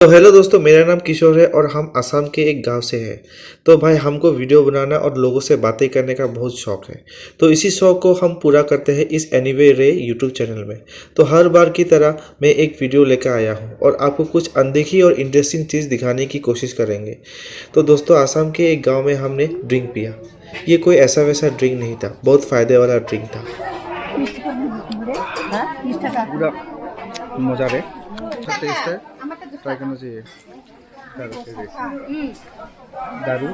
तो हेलो दोस्तों, मेरा नाम किशोर है और हम असम के एक गांव से हैं। तो भाई हमको वीडियो बनाना और लोगों से बातें करने का बहुत शौक है। तो इसी शौक को हम पूरा करते हैं इस एनीवे रे यूट्यूब चैनल में। तो हर बार की तरह मैं एक वीडियो लेकर आया हूं और आपको कुछ अनदेखी और इंटरेस्टिंग चीज़ दिखाने की कोशिश करेंगे। तो दोस्तों, असम के एक गाँव में हमने ड्रिंक पिया। ये कोई ऐसा वैसा ड्रिंक नहीं था, बहुत फ़ायदे वाला ड्रिंक था। पूरा मजा रे अच्छा टेस्ट है ट्राई करना चाहिए दारू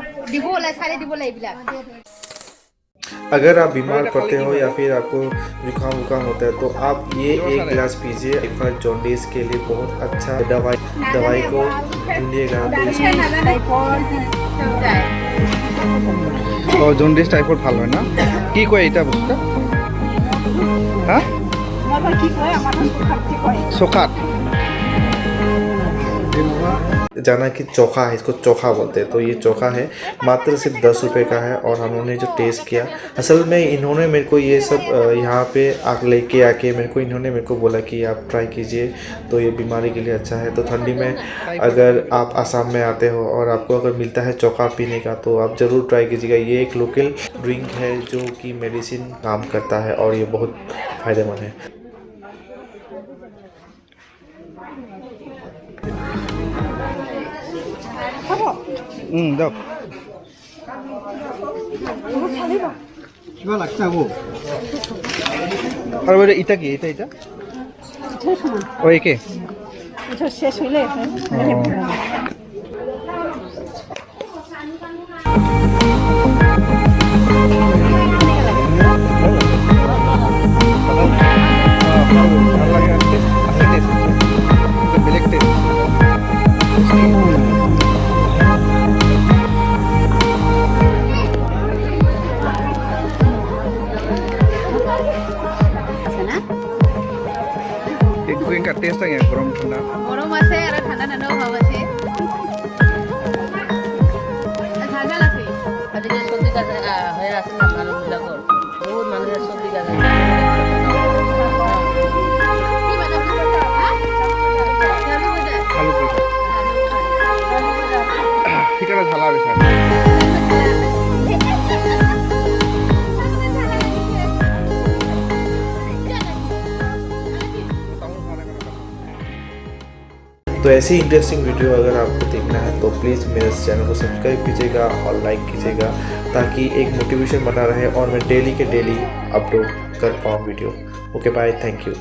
अगर आप बीमार पड़ते हो या फिर आपको जुकाम वुकाम होता है तो आप ये एक गिलास पीजिए। एक बार जॉन्डिस के लिए बहुत अच्छा दवाई को ढूंढिएगा तो जॉन्डिस टाइफड ভাল হয় না কি কয় এটা বস্তুটা হ্যাঁ চোখাত जाना कि चोखा है, इसको चोखा बोलते हैं। तो ये चोखा है, मात्र सिर्फ 10 रुपये का है। और हम लोगों ने जो टेस्ट किया, असल में इन्होंने मेरे को ये सब यहाँ पे लेके आके मेरे को बोला कि आप ट्राई कीजिए, तो ये बीमारी के लिए अच्छा है। तो ठंडी में अगर आप आसाम में आते हो और आपको अगर मिलता है चोखा पीने का, तो आप ज़रूर ट्राई कीजिएगा। ये एक लोकल ड्रिंक है जो कि मेडिसिन काम करता है और ये बहुत फ़ायदेमंद है। দাও কিবা লাগছে আকৌ আৰু এটা কি এটা ও একে এটা শেষ হইলে টেষ্ট আছে গরম ঠান্ডা গরম আছে আর ঠান্ডা ঠান্ডাও ভাব আছে ঠান্ডা লাগছে আজিকালি চৰ্দি কাহ হৈ আছে না মানুহবিলাকৰ বহুত মানুহে চৰ্দি কাহ আলু পইচা ঠিকানা ঝালা বেচা तो ऐसी इंटरेस्टिंग वीडियो अगर आपको देखना है तो प्लीज़ मेरे चैनल को सब्सक्राइब कीजिएगा और लाइक कीजिएगा, ताकि एक मोटिवेशन बना रहे और मैं डेली के डेली अपलोड कर पाऊँ video. Okay bye, thank you.